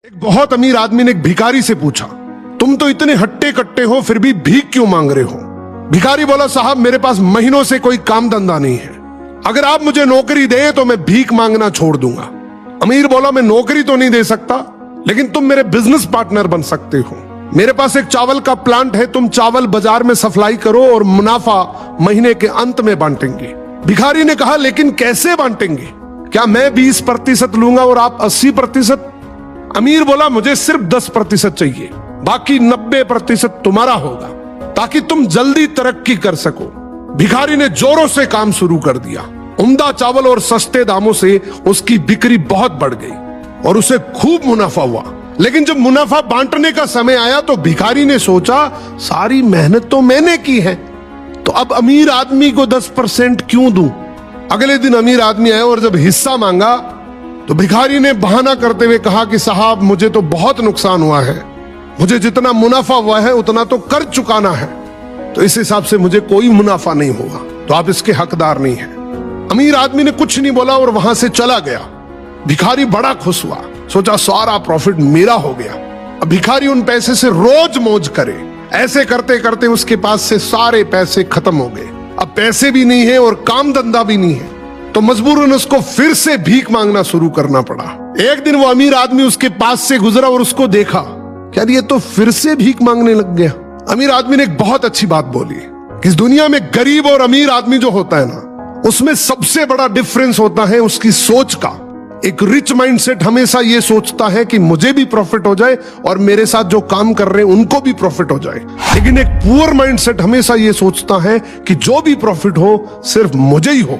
एक बहुत अमीर आदमी ने एक भिखारी से पूछा, तुम तो इतने हट्टे कट्टे हो फिर भी भीख क्यों मांग रहे हो? भिखारी बोला, साहब मेरे पास महीनों से कोई काम धंधा नहीं है, अगर आप मुझे नौकरी दें तो मैं भीख मांगना छोड़ दूंगा। अमीर बोला, मैं नौकरी तो नहीं दे सकता, लेकिन तुम मेरे बिजनेस पार्टनर बन सकते हो। मेरे पास एक चावल का प्लांट है, तुम चावल बाजार में सप्लाई करो और मुनाफा महीने के अंत में बांटेंगे। भिखारी ने कहा, लेकिन कैसे बांटेंगे? क्या मैं 20% लूंगा और आप 80%? अमीर बोला, मुझे सिर्फ 10% चाहिए, बाकी 90% तुम्हारा होगा, ताकि तुम जल्दी तरक्की कर सको। भिखारी ने जोरों से काम शुरू कर दिया। उम्दा चावल और सस्ते दामों से उसकी बिक्री बहुत बढ़ गई और उसे खूब मुनाफा हुआ। लेकिन जब मुनाफा बांटने का समय आया तो भिखारी ने सोचा, सारी मेहनत तो मैंने की है, तो अब अमीर आदमी को 10% क्यों दूं? अगले दिन अमीर आदमी आया और जब हिस्सा मांगा तो भिखारी ने बहाना करते हुए कहा कि साहब मुझे तो बहुत नुकसान हुआ है, मुझे जितना मुनाफा हुआ है उतना तो कर चुकाना है, तो इस हिसाब से मुझे कोई मुनाफा नहीं होगा, तो आप इसके हकदार नहीं हैं। अमीर आदमी ने कुछ नहीं बोला और वहां से चला गया। भिखारी बड़ा खुश हुआ, सोचा सारा प्रॉफिट मेरा हो गया। अब भिखारी उन पैसे से रोज मौज करे। ऐसे करते करते उसके पास से सारे पैसे खत्म हो गए। अब पैसे भी नहीं है और काम धंधा भी नहीं है, तो मजबूरन उसको फिर से भीख मांगना शुरू करना पड़ा। एक दिन वो अमीर आदमी उसके पास से गुजरा और उसको देखा, क्या ये तो फिर से भीख मांगने लग गया। अमीर आदमी ने एक बहुत अच्छी बात बोली कि इस दुनिया में गरीब और अमीर आदमी जो होता है ना, उसमें सबसे बड़ा डिफरेंस होता है उसकी सोच का। एक रिच माइंडसेट हमेशा ये सोचता है कि मुझे भी प्रॉफिट हो जाए और मेरे साथ जो काम कर रहे हैं उनको भी प्रॉफिट हो जाए, लेकिन एक पुअर माइंडसेट हमेशा ये सोचता है कि जो भी प्रॉफिट हो सिर्फ मुझे ही हो।